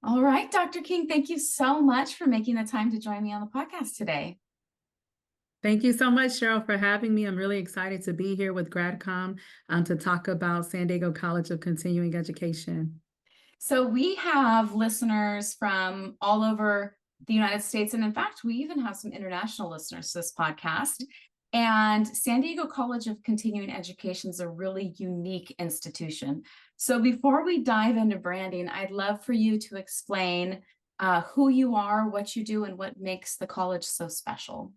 All right, Dr. King, thank you so much for making the time to join me on the podcast today. Thank you so much, Cheryl, for having me. I'm really excited to be here with GradComm to talk about San Diego College of Continuing Education. So, we have listeners from all over the United States. And in fact, we even have some international listeners to this podcast. And San Diego College of Continuing Education is a really unique institution. So, before we dive into branding, I'd love for you to explain who you are, what you do, and what makes the college so special.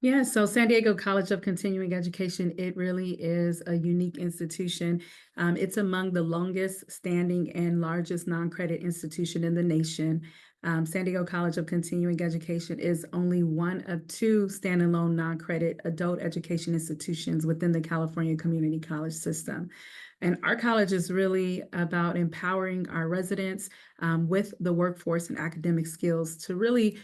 Yeah, so San Diego College of Continuing Education, it really is a unique institution. It's among the longest standing and largest non-credit institution in the nation. San Diego College of Continuing Education is only one of two standalone non-credit adult education institutions within the California Community College system. And our college is really about empowering our residents with the workforce and academic skills to really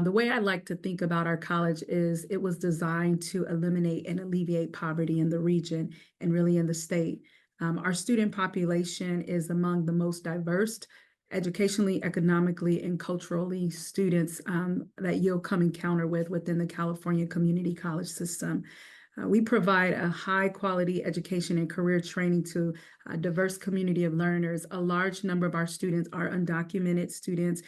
the way I like to think about our college is it was designed to eliminate and alleviate poverty in the region and really in the state. Our student population is among the most diverse educationally, economically, and culturally students that you'll come encounter with within the California Community College system. We provide a high quality education and career training to a diverse community of learners. A large number of our students are undocumented students,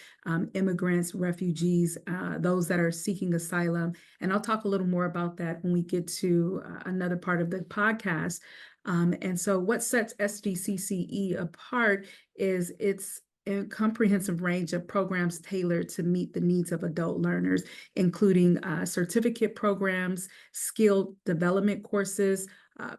immigrants, refugees, those that are seeking asylum. And I'll talk a little more about that when we get to another part of the podcast. And so, what sets SDCCE apart is its a comprehensive range of programs tailored to meet the needs of adult learners, including certificate programs, skill development courses,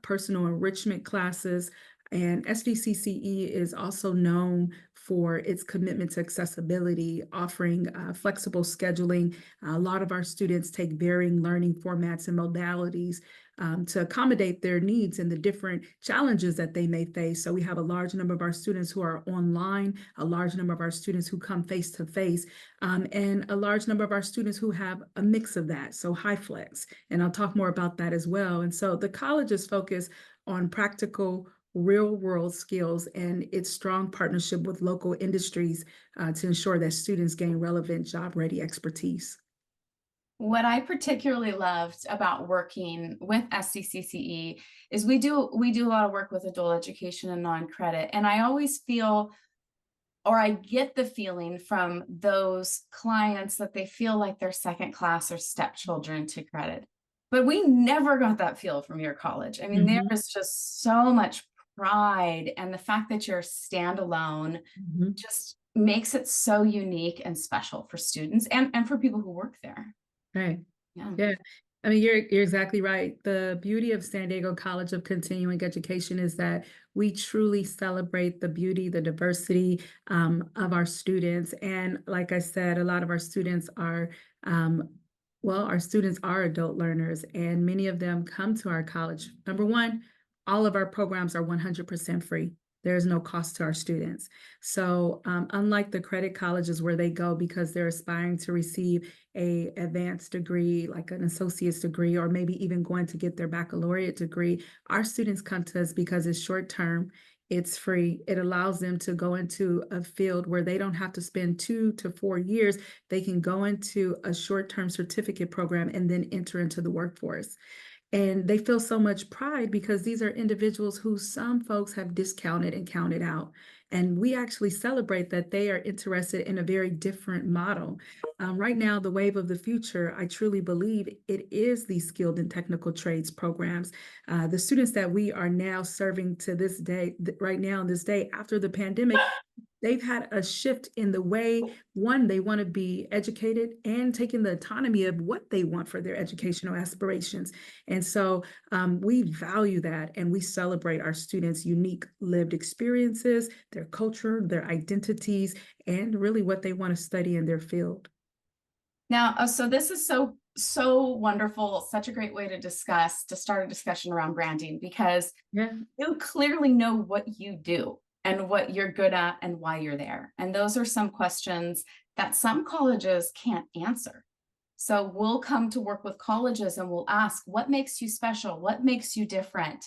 personal enrichment classes. And SDCCE is also known for its commitment to accessibility, offering flexible scheduling. A lot of our students take varying learning formats and modalities to accommodate their needs and the different challenges that they may face. So we have a large number of our students who are online, a large number of our students who come face to face, and a large number of our students who have a mix of that, so high flex. And I'll talk more about that as well. And so the college is focused on practical real world skills and its strong partnership with local industries to ensure that students gain relevant job ready expertise. What I particularly loved about working with SDCCE is we do a lot of work with adult education and non-credit. And I always feel, or I get the feeling from those clients, that they feel like they're second class or stepchildren to credit. But we never got that feel from your college. I mean, there Mhm. is just so much pride, and the fact that you're standalone Mhm. just makes it so unique and special for students and for people who work there. Right. Yeah. Yeah. I mean, you're exactly right. The beauty of San Diego College of Continuing Education is that we truly celebrate the beauty, the diversity of our students. And like I said, a lot of our students are, our students are adult learners, and many of them come to our college. Number one, all of our programs are 100% free. There is no cost to our students. So, unlike the credit colleges where they go because they're aspiring to receive a advanced degree, like an associate's degree, or maybe even going to get their baccalaureate degree, our students come to us because it's short term, it's free. It allows them to go into a field where they don't have to spend 2 to 4 years. They can go into a short-term certificate program and then enter into the workforce. And they feel so much pride because these are individuals who some folks have discounted and counted out. And we actually celebrate that they are interested in a very different model. Right now, the wave of the future, I truly believe it is these skilled and technical trades programs. The students that we are now serving to this day, right now, in this day after the pandemic, they've had a shift in the way, one, they want to be educated and taking the autonomy of what they want for their educational aspirations. And so we value that and we celebrate our students' unique lived experiences, their culture, their identities, and really what they want to study in their field. Now, so this is so wonderful, such a great way to start a discussion around branding, because Yeah. you clearly know what you do and what you're good at and why you're there. And those are some questions that some colleges can't answer. So we'll come to work with colleges and we'll ask, what makes you special? What makes you different?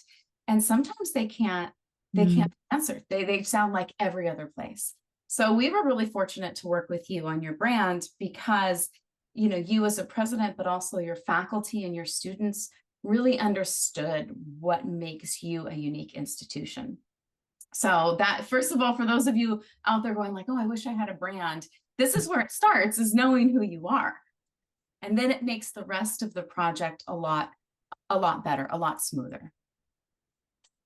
And sometimes they can't Mm. answer. They sound like every other place. So we were really fortunate to work with you on your brand because, you as a president, but also your faculty and your students really understood what makes you a unique institution. So that, first of all, for those of you out there going like, oh, I wish I had a brand, this is where it starts, is knowing who you are. And then it makes the rest of the project a lot better, a lot smoother.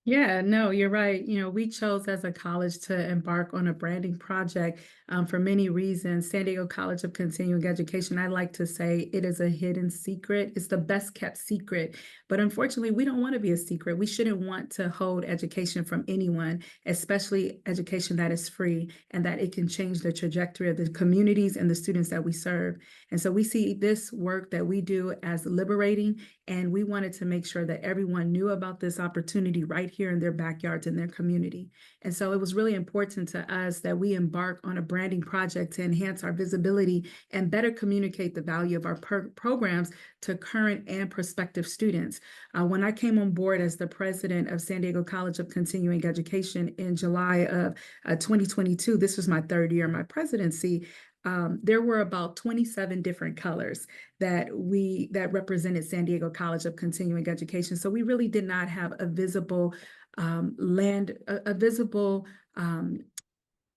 Yeah, no, you're right. We chose as a college to embark on a branding project for many reasons. San Diego College of Continuing Education, I like to say it is a hidden secret. It's the best kept secret. But unfortunately, we don't want to be a secret. We shouldn't want to hold education from anyone, especially education that is free and that it can change the trajectory of the communities and the students that we serve. And so we see this work that we do as liberating, and we wanted to make sure that everyone knew about this opportunity right here in their backyards, in their community. And so it was really important to us that we embark on a branding project to enhance our visibility and better communicate the value of our programs to current and prospective students. When I came on board as the president of San Diego College of Continuing Education in July of 2022, this was my third year in my presidency. There were about 27 different colors that represented San Diego College of Continuing Education. So we really did not have a visible visible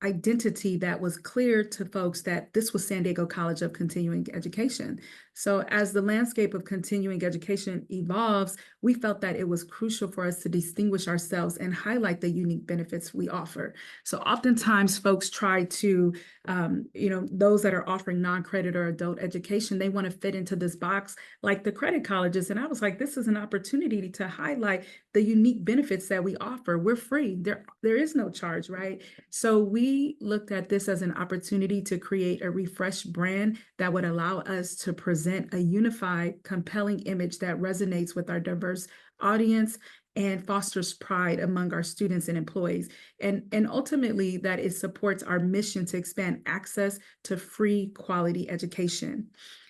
identity that was clear to folks that this was San Diego College of Continuing Education. So as the landscape of continuing education evolves, we felt that it was crucial for us to distinguish ourselves and highlight the unique benefits we offer. So oftentimes folks try to, those that are offering non-credit or adult education, they want to fit into this box like the credit colleges. And I was like, this is an opportunity to highlight the unique benefits that we offer. We're free. There is no charge, right? So we looked at this as an opportunity to create a refreshed brand that would allow us to present a unified, compelling image that resonates with our diverse audience and fosters pride among our students and employees. And ultimately, that it supports our mission to expand access to free, quality education.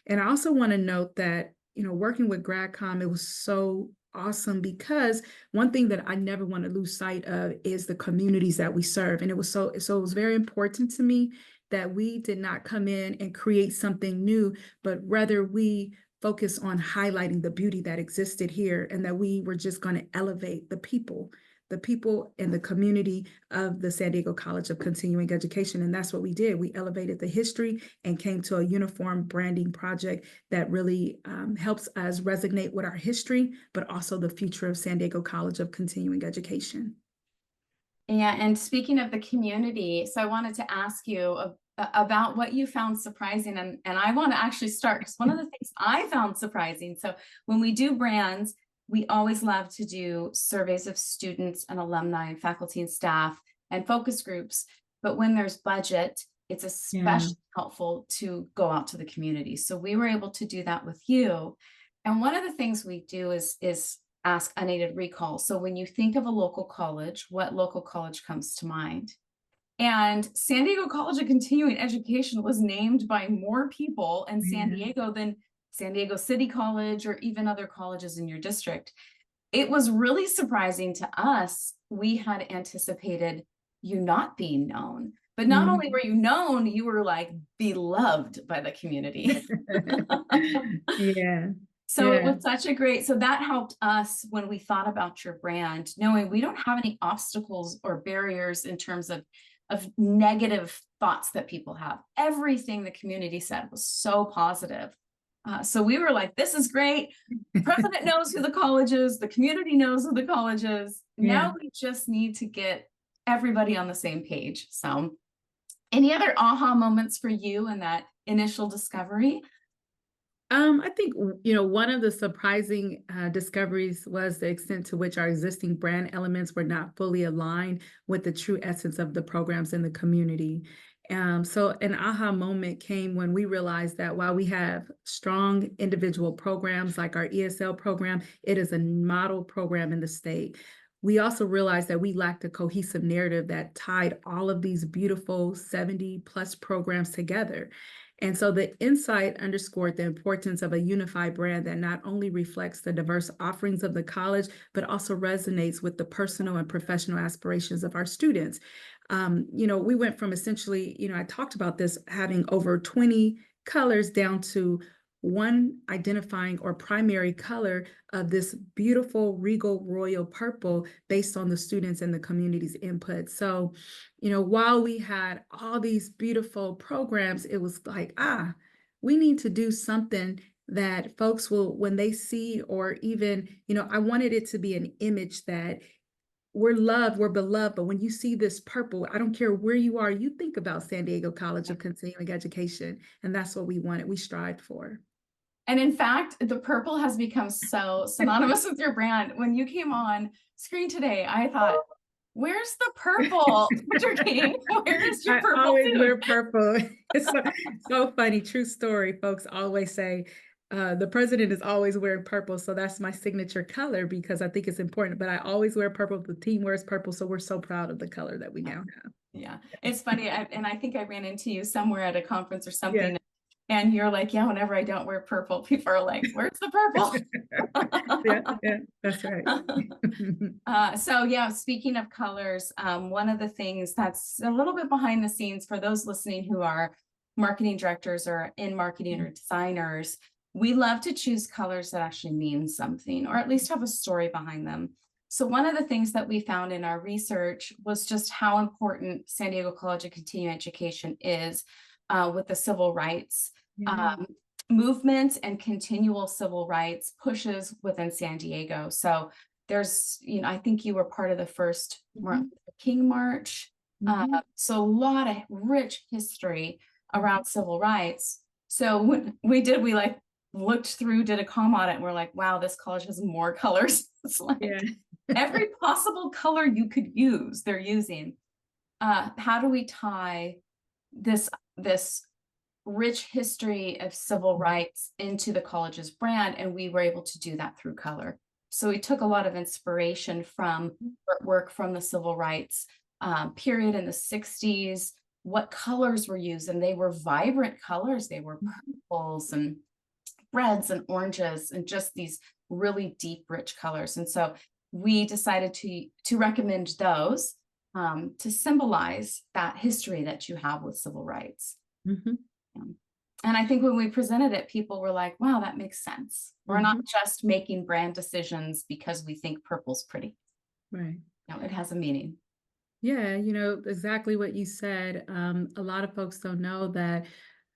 And I also want to note that, working with GradComm, it was so awesome because one thing that I never want to lose sight of is the communities that we serve. And it was it was very important to me that we did not come in and create something new, but rather we focus on highlighting the beauty that existed here, and that we were just going to elevate the people in the community of the San Diego College of Continuing Education. And that's what we did. We elevated the history and came to a uniform branding project that really helps us resonate with our history, but also the future of San Diego College of Continuing Education. Yeah, and speaking of the community, so I wanted to ask you about what you found surprising, and I want to actually start because one of the things I found surprising. So when we do brands, we always love to do surveys of students and alumni and faculty and staff and focus groups. But when there's budget, it's especially helpful to go out to the community. So we were able to do that with you. And one of the things we do is ask unaided recall. So when you think of a local college, what local college comes to mind? And San Diego College of Continuing Education was named by more people in San Diego than San Diego City College or even other colleges in your district. It was really surprising to us. We had anticipated you not being known, but not only were you known, you were like beloved by the community. Yeah. So it was such a great, so that helped us when we thought about your brand, knowing we don't have any obstacles or barriers in terms of negative thoughts that people have. Everything the community said was so positive. So we were like, this is great. The president knows who the college is. The community knows who the college is. Now we just need to get everybody on the same page. So any other aha moments for you in that initial discovery? I think, one of the surprising discoveries was the extent to which our existing brand elements were not fully aligned with the true essence of the programs in the community. So an aha moment came when we realized that while we have strong individual programs like our ESL program, it is a model program in the state. We also realized that we lacked a cohesive narrative that tied all of these beautiful 70+ programs together. And so the insight underscored the importance of a unified brand that not only reflects the diverse offerings of the college, but also resonates with the personal and professional aspirations of our students. We went from essentially, I talked about this having over 20 colors down to one identifying or primary color of this beautiful regal royal purple based on the students and the community's input. So, while we had all these beautiful programs, it was like, we need to do something that folks will, when they see, or even, I wanted it to be an image that we're loved, we're beloved, but when you see this purple, I don't care where you are, you think about San Diego College of Continuing Education, and that's what we wanted, we strived for. And in fact, the purple has become so synonymous with your brand. When you came on screen today, I thought, where's the purple, Dr. King? Where's your purple? I always wear purple. It's so funny. True story. Folks always say the president is always wearing purple. So that's my signature color because I think it's important. But I always wear purple. The team wears purple. So we're so proud of the color that we now have. Yeah, it's funny. And I think I ran into you somewhere at a conference or something. Yeah. And you're like, yeah, whenever I don't wear purple, people are like, where's the purple? yeah, that's right. So yeah, speaking of colors, one of the things that's a little bit behind the scenes for those listening who are marketing directors or in marketing or designers, we love to choose colors that actually mean something or at least have a story behind them. So one of the things that we found in our research was just how important San Diego College of Continuing Education is with the civil rights movement and continual civil rights pushes within San Diego. So there's, I think you were part of the first Martin Luther King March. So a lot of rich history around civil rights. So when we like looked through, did a comm audit, and we're like, wow, this college has more colors. It's like every possible color you could use, they're using. How do we tie this rich history of civil rights into the college's brand? And we were able to do that through color. So we took a lot of inspiration from work from the civil rights period in the 60s, what colors were used, and they were vibrant colors. They were purples and reds and oranges and just these really deep, rich colors. And so we decided to recommend those to symbolize that history that you have with civil rights. And I think when we presented it, people were like, wow, that makes sense. We're not just making brand decisions because we think purple's pretty. Right. No, it has a meaning. Yeah, exactly what you said. A lot of folks don't know that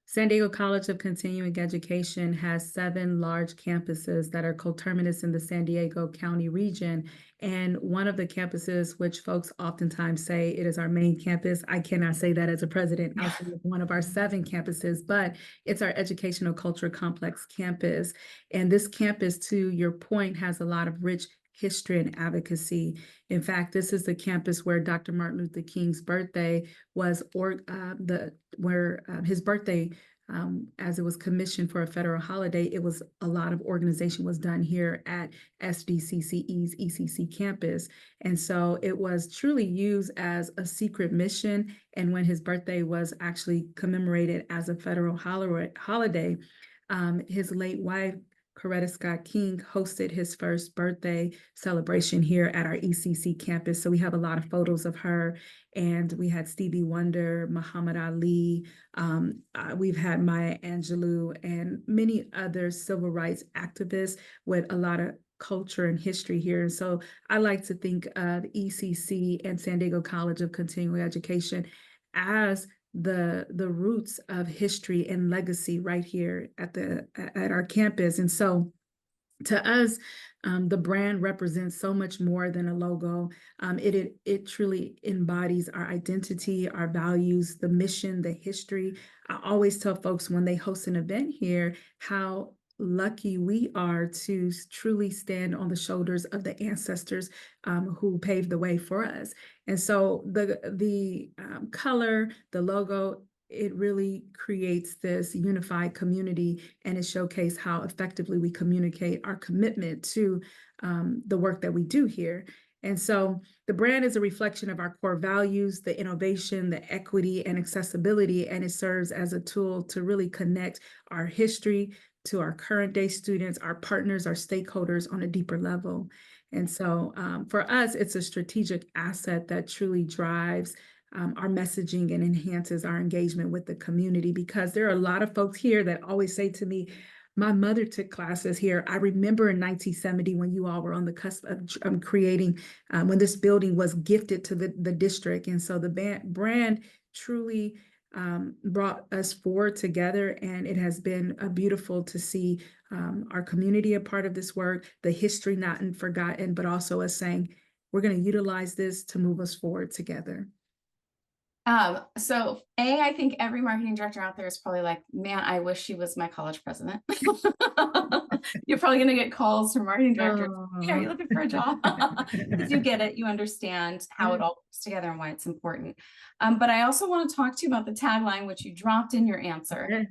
San Diego College of Continuing Education has 7 large campuses that are coterminous in the San Diego County region. And one of the campuses, which folks oftentimes say it is our main campus, I cannot say that as a president outside of one of our 7 campuses, but it's our Educational Culture Complex campus. And this campus, to your point, has a lot of rich history and advocacy. In fact, this is the campus where Dr. Martin Luther King's birthday was, his birthday, as it was commissioned for a federal holiday, it was a lot of organization was done here at SDCCE's ECC campus. And so it was truly used as a secret mission. And when his birthday was actually commemorated as a federal holiday, his late wife, Coretta Scott King, hosted his first birthday celebration here at our ECC campus. So we have a lot of photos of her, and we had Stevie Wonder, Muhammad Ali, we've had Maya Angelou, and many other civil rights activists with a lot of culture and history here. And so I like to think of ECC and San Diego College of Continuing Education as the roots of history and legacy right here at our campus. And so to us, the brand represents so much more than a logo. It truly embodies our identity, our values, the mission, the history. I always tell folks when they host an event here how lucky we are to truly stand on the shoulders of the ancestors who paved the way for us. And so the color, the logo, it really creates this unified community, and it showcases how effectively we communicate our commitment to the work that we do here. And so the brand is a reflection of our core values, the innovation, the equity, and accessibility, and it serves as a tool to really connect our history to our current day students, our partners, our stakeholders on a deeper level. And so for us, it's a strategic asset that truly drives our messaging and enhances our engagement with the community, because there are a lot of folks here that always say to me, my mother took classes here. I remember in 1970 when you all were on the cusp of creating, when this building was gifted to the district. And so the brand truly brought us forward together. And it has been beautiful to see our community a part of this work, the history not forgotten, but also us saying, we're going to utilize this to move us forward together. So I think every marketing director out there is probably like, man, I wish she was my college president. You're probably going to get calls from marketing directors. Hey, are you looking for a job? Because you get it, you understand how it all works together and why it's important. But I also want to talk to you about the tagline, which you dropped in your answer.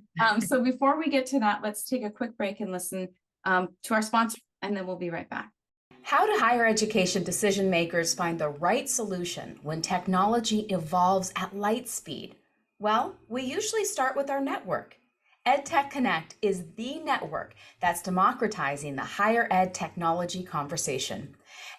So before we get to that, let's take a quick break and listen to our sponsor, and then we'll be right back. How do higher education decision makers find the right solution when technology evolves at light speed? Well, we usually start with our network. EdTech Connect is the network that's democratizing the higher ed technology conversation.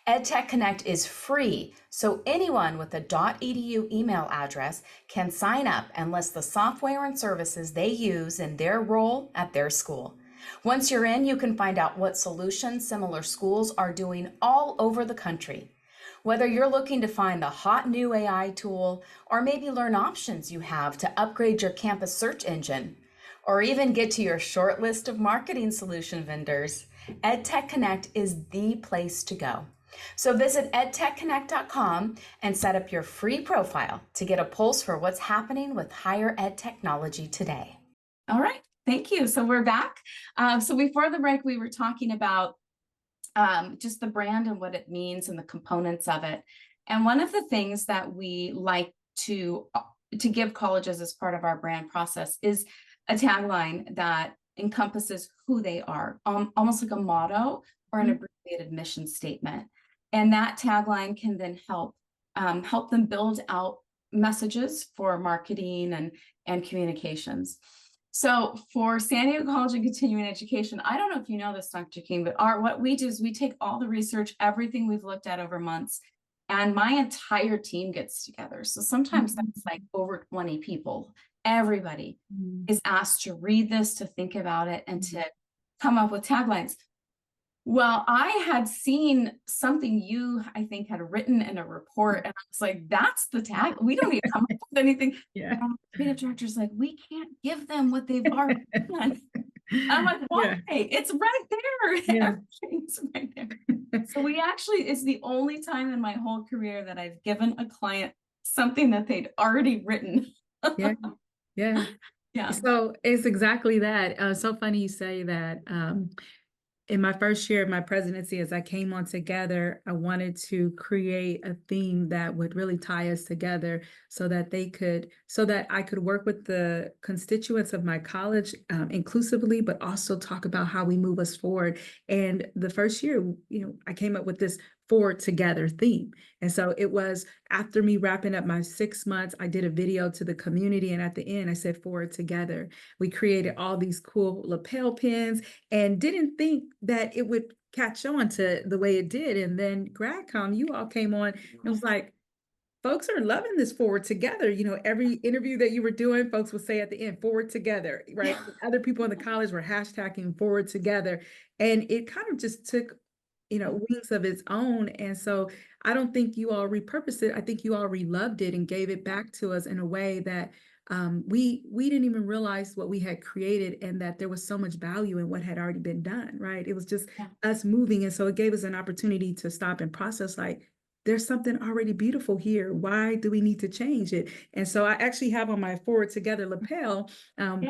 EdTech Connect is free, so anyone with a .edu email address can sign up and list the software and services they use in their role at their school. Once you're in, you can find out what solutions similar schools are doing all over the country. Whether you're looking to find the hot new AI tool, or maybe learn options you have to upgrade your campus search engine, or even get to your short list of marketing solution vendors, EdTech Connect is the place to go. So visit edtechconnect.com and set up your free profile to get a pulse for what's happening with higher ed technology today. All right. Thank you. So we're back. So before the break, we were talking about just the brand and what it means and the components of it. And one of the things that we like to give colleges as part of our brand process is a tagline that encompasses who they are, almost like a motto or an abbreviated mission statement. And that tagline can then help them build out messages for marketing and communications. So for San Diego College of Continuing Education, I don't know if you know this, Dr. King, but what we do is we take all the research, everything we've looked at over months, and my entire team gets together. So sometimes that's like over 20 people. Everybody is asked to read this, to think about it, and to come up with taglines. Well, I had seen something you, I think, had written in a report, and I was like, that's the tag. We don't need to come up with anything. Yeah. Creative director's like, we can't give them what they've already done. I'm like, why? Yeah. It's right there. Yeah. Everything's right there. So we actually, it's the only time in my whole career that I've given a client something that they'd already written. Yeah. Yeah. Yeah. So it's exactly that. So funny you say that. In my first year of my presidency, as I came on together, I wanted to create a theme that would really tie us together so that I could work with the constituents of my college inclusively, but also talk about how we move us forward. And the first year, I came up with this Forward Together theme. And so it was after me wrapping up my 6 months, I did a video to the community. And at the end, I said, Forward Together. We created all these cool lapel pins and didn't think that it would catch on to the way it did. And then GradComm, you all came on and it was like, folks are loving this Forward Together. Every interview that you were doing, folks would say at the end, Forward Together, right? Other people in the college were hashtagging Forward Together. And it kind of just took wings of its own. And so I don't think you all repurposed it. I think you all reloved it and gave it back to us in a way that we didn't even realize what we had created, and that there was so much value in what had already been done, right? It was just us moving. And so it gave us an opportunity to stop and process, like, there's something already beautiful here. Why do we need to change it? And so I actually have on my Forward Together lapel, and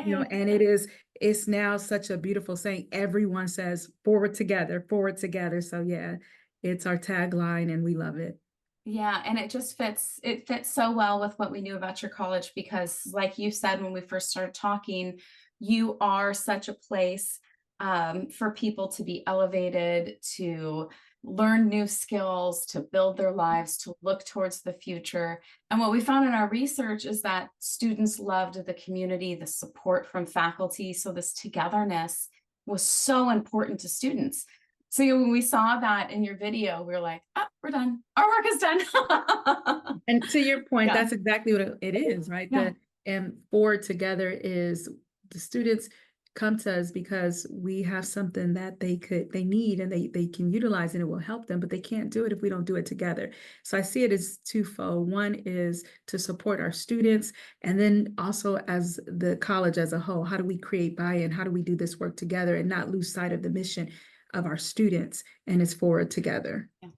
it's now such a beautiful saying. Everyone says forward together, forward together. So yeah, it's our tagline and we love it. Yeah, and it fits so well with what we knew about your college, because like you said, when we first started talking, you are such a place for people to be elevated, to learn new skills, to build their lives, to look towards the future. And what we found in our research is that students loved the community, the support from faculty. So this togetherness was so important to students. So when we saw that in your video, we were like, oh, we're done. Our work is done. And to your point, Yeah. that's exactly what it is, right? Yeah. And Forward Together is the students come to us because we have something that they need and they can utilize and it will help them, but they can't do it if we don't do it together. So I see it as twofold. One is to support our students, and then also as the college as a whole, how do we create buy-in? How do we do this work together and not lose sight of the mission of our students? And it's Forward Together. Yeah.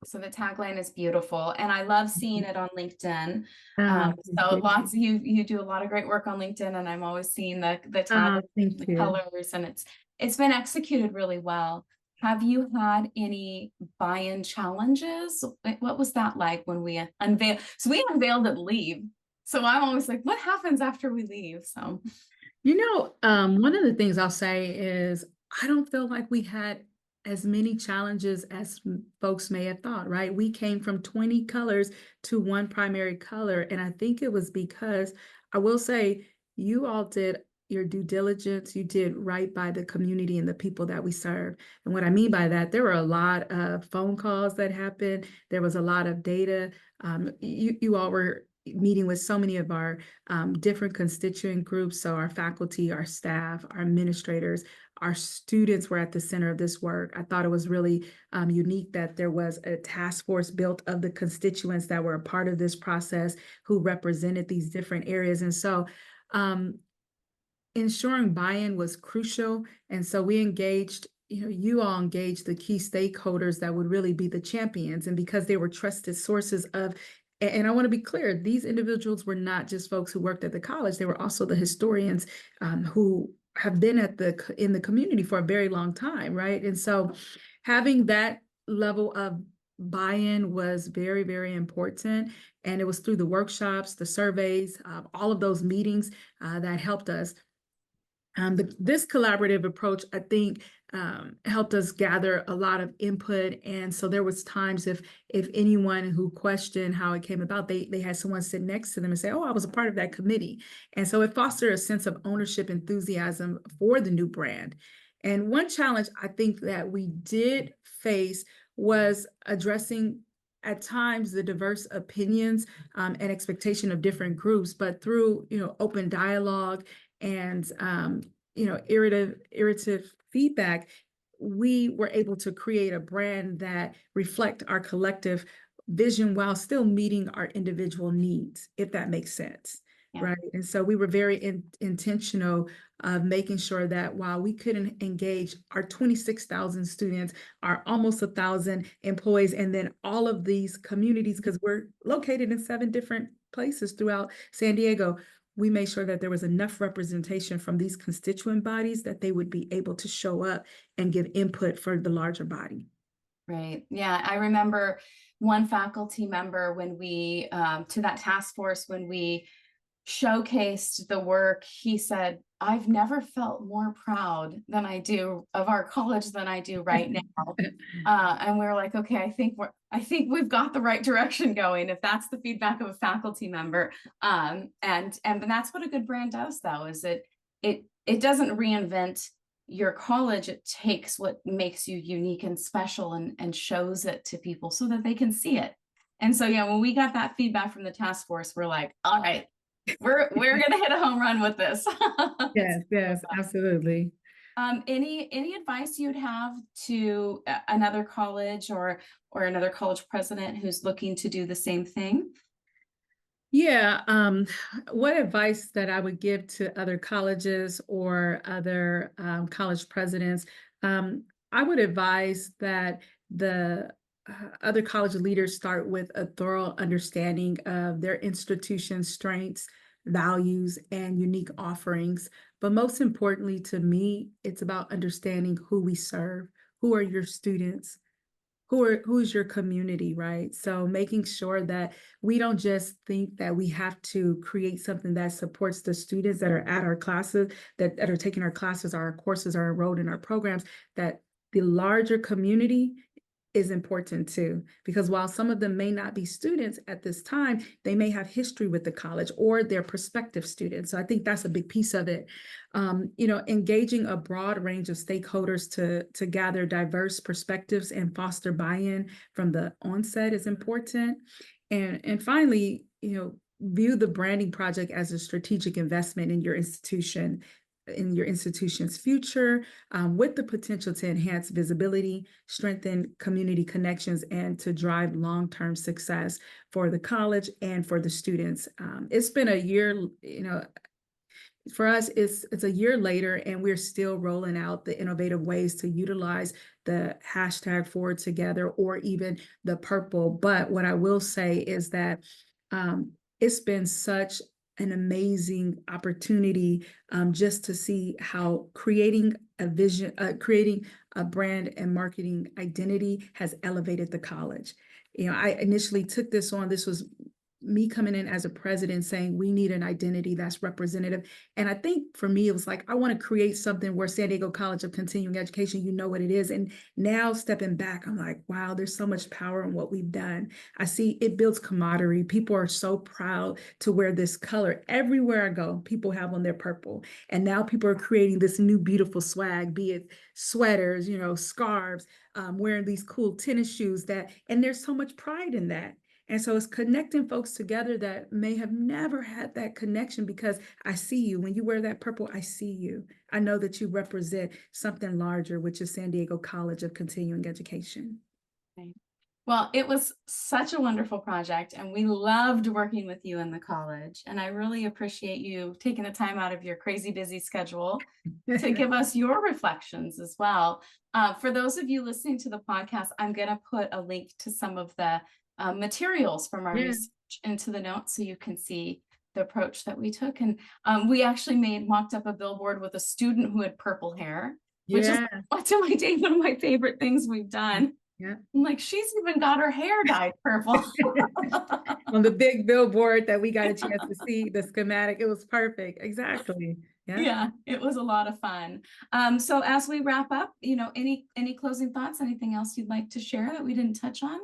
So the tagline is beautiful, and I love seeing it on LinkedIn. Thank So you. lots of you do a lot of great work on LinkedIn, and I'm always seeing the tagline, Thank the you. colors, and it's been executed really well. Have you had any buy-in challenges? What was that like when we unveiled? So we unveiled at Leave. So I'm always like, what happens after we leave? So One of the things I'll say is I don't feel like we had as many challenges as folks may have thought, right? We came from 20 colors to one primary color. And I think it was because I will say you all did your due diligence. You did right by the community and the people that we serve. And what I mean by that, there were a lot of phone calls that happened. There was a lot of data. You all were meeting with so many of our different constituent groups. So our faculty, our staff, our administrators, our students were at the center of this work. I thought it was really unique that there was a task force built of the constituents that were a part of this process who represented these different areas. And so ensuring buy-in was crucial. And so we engaged, you all engaged the key stakeholders that would really be the champions. And because they were trusted sources of, and I want to be clear, these individuals were not just folks who worked at the college. They were also the historians who have been in the community for a very long time, right? And so having that level of buy-in was very, very important. And it was through the workshops, the surveys, all of those meetings that helped us. This collaborative approach, I think, helped us gather a lot of input. And so there was times if anyone who questioned how it came about, they had someone sit next to them and say, oh, I was a part of that committee. And so it fostered a sense of ownership, enthusiasm for the new brand. And one challenge I think that we did face was addressing at times the diverse opinions and expectation of different groups, but through open dialogue and iterative feedback, we were able to create a brand that reflect our collective vision while still meeting our individual needs, if that makes sense. Yeah. Right. And so we were very intentional of making sure that while we couldn't engage our 26,000 students, our almost 1,000 employees, and then all of these communities, because we're located in 7 different places throughout San Diego, we made sure that there was enough representation from these constituent bodies that they would be able to show up and give input for the larger body. Right. Yeah. I remember one faculty member when we, to that task force, when we showcased the work, he said, I've never felt more proud than I do of our college than I do right now. And we were like, okay, I think we've got the right direction going, if that's the feedback of a faculty member. And that's what a good brand does, though, is it doesn't reinvent your college. It takes what makes you unique and special and shows it to people so that they can see it. And so, yeah, when we got that feedback from the task force, we're like, all right, we're gonna hit a home run with this. Yes, absolutely. Any advice you'd have to another college or another college president who's looking to do the same thing? Yeah, what advice that I would give to other colleges or other college presidents? I would advise that the other college leaders start with a thorough understanding of their institution's strengths, values, and unique offerings. But most importantly to me, it's about understanding who we serve, who are your students, who's your community, right? So making sure that we don't just think that we have to create something that supports the students that are at our classes, that are taking our classes, our courses, are enrolled in our programs, that the larger community is important too, because while some of them may not be students at this time, they may have history with the college or they're prospective students. So I think that's a big piece of it. Engaging a broad range of stakeholders to gather diverse perspectives and foster buy-in from the onset is important. And finally, view the branding project as a strategic investment in your institution, in your institution's future, with the potential to enhance visibility, strengthen community connections, and to drive long-term success for the college and for the students. It's been a year, for us, it's a year later, and we're still rolling out the innovative ways to utilize the hashtag Forward Together or even the purple. But what I will say is that it's been such an amazing opportunity just to see how creating a vision, creating a brand and marketing identity has elevated the college. I initially took this on. This was me coming in as a president saying we need an identity that's representative. And I think for me, it was like, I want to create something where San Diego College of Continuing Education, you know what it is. And now stepping back, I'm like, wow, there's so much power in what we've done. I see it builds camaraderie. People are so proud to wear this color. Everywhere I go, people have on their purple. And now people are creating this new beautiful swag, be it sweaters, scarves, wearing these cool tennis shoes and there's so much pride in that. And so it's connecting folks together that may have never had that connection, because I see you. When you wear that purple, I see you. I know that you represent something larger, which is San Diego College of Continuing Education. Right. Well, it was such a wonderful project, and we loved working with you in the college. And I really appreciate you taking the time out of your crazy busy schedule to give us your reflections as well. For those of you listening to the podcast, I'm going to put a link to some of the materials from our research into the notes so you can see the approach that we took. And we actually mocked up a billboard with a student who had purple hair, which is to my date one of my favorite things we've done. Yeah. I'm like, she's even got her hair dyed purple. On the big billboard that we got a chance to see the schematic. It was perfect. Exactly. Yeah, it was a lot of fun. So as we wrap up, any closing thoughts, anything else you'd like to share that we didn't touch on?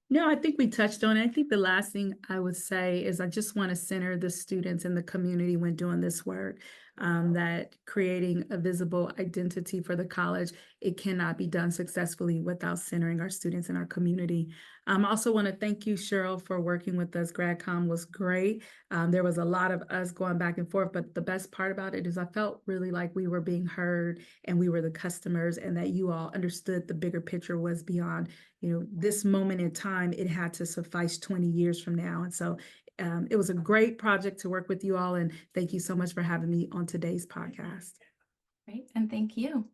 No, I think we touched on it. I think the last thing I would say is I just want to center the students and the community when doing this work, that creating a visible identity for the college, it cannot be done successfully without centering our students and our community. I also want to thank you, Cheryl, for working with us. GradComm was great. There was a lot of us going back and forth, but the best part about it is I felt really like we were being heard and we were the customers, and that you all understood the bigger picture was beyond this moment in time. It had to suffice 20 years from now. And so it was a great project to work with you all. And thank you so much for having me on today's podcast. Great. And thank you.